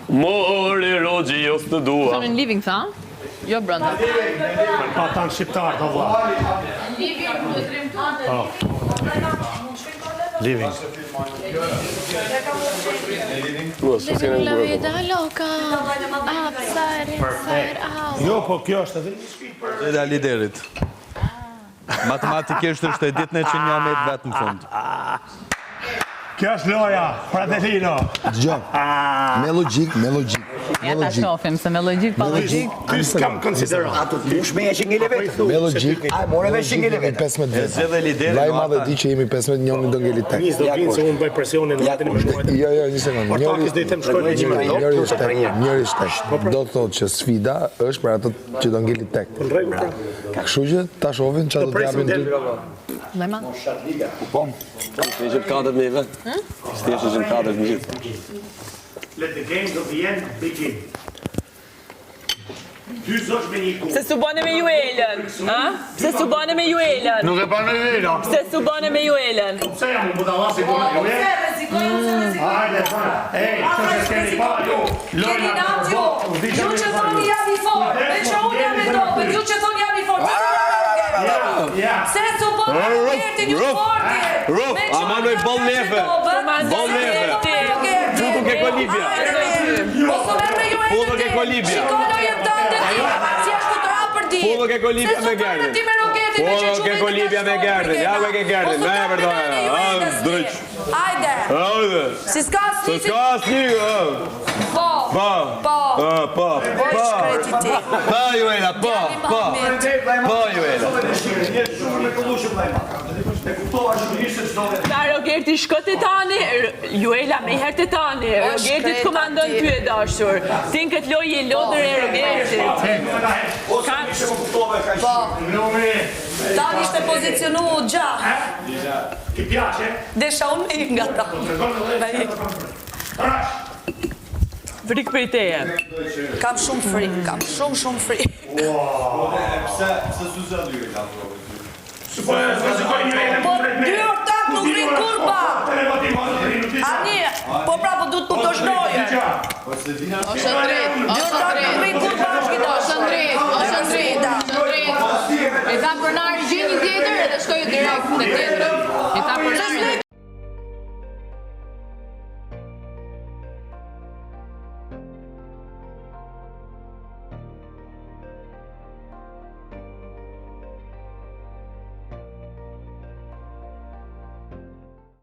More Roxhi jos të dua. Në living tha? Jo brenda. Pa tanë shqiptar, të vla. Living. La vida loca. Jo, po kjo është edhe. Dhe liderit. Matematikisht është e ditën që një amet vetë në fund. Kjo është loja, Fratelino. Dgjoj. Me logjik. Ja ta shohim se me logjik pa logjik. Ty s'kam konsiderat. Ato dush me shingele vetë. Me logjik. Ai more me shingele vetë. 15 vjet. Edhe liderit. Vllai madhe di që jemi 15, njëri do ngeli tek. Nis do vinë se unë bëj presionin në vetën e më shkruajtë. Jo, një sekond. Portakis do i them shkojnë një minutë. Njëri shtek. Do të thotë që sfida është për ato që do ngeli tek. Në rregull. Kështu që ta shohin çfarë do të japin ty. Lema. Ishte 4-1. Ishte 4-1. Let the games of the end begin. Dy zosh me një ku. Se su bane me Juelën, ha? Se su bane me Juelën. Nuk e bane vino. Se su bane me Juelën. Pse jam budallasi po me juve? Hajde, ej, që s'keni pa ju. Keni natë ju. Ju që thoni jam i fort. Me që unë jam i dobet. Ju që thoni jam i fort. Se su bane kërtin ju forti. Ama me ball nefe. Ball nefe. Futu ke Kolibja. Futu ke Kolibja. Futu ke Kolibja me gardin. Futu ke Kolibja me gardin. Ja me ke gardin. Me perdona. Drejt. Hajde. Hajde. Si s'ka Se s'ka asnjë. Po. Pa Juela, pa Juela. Na Rogerti shko të tani, Juela me herë të tani, Rogertit komandon ty e dashur. Ti në këtë lojë e lodër e Rogertit. Po. Tani ishte pozicionu gjatë. Ti piace? Desha unë me nga ta. Frikë për i teje. Kam shumë frikë, shumë frikë. Pse su zënë Juela? Po, dy ortak nuk rrinë kurba. Ani, po prapo du të kuptosh noje. Ose drejt. Dy ortak nuk rrinë kurba është gjitha. Ose drejt. I tha pronari gjej një tjetër edhe shkoj direkt në tjetër. I tha pronari.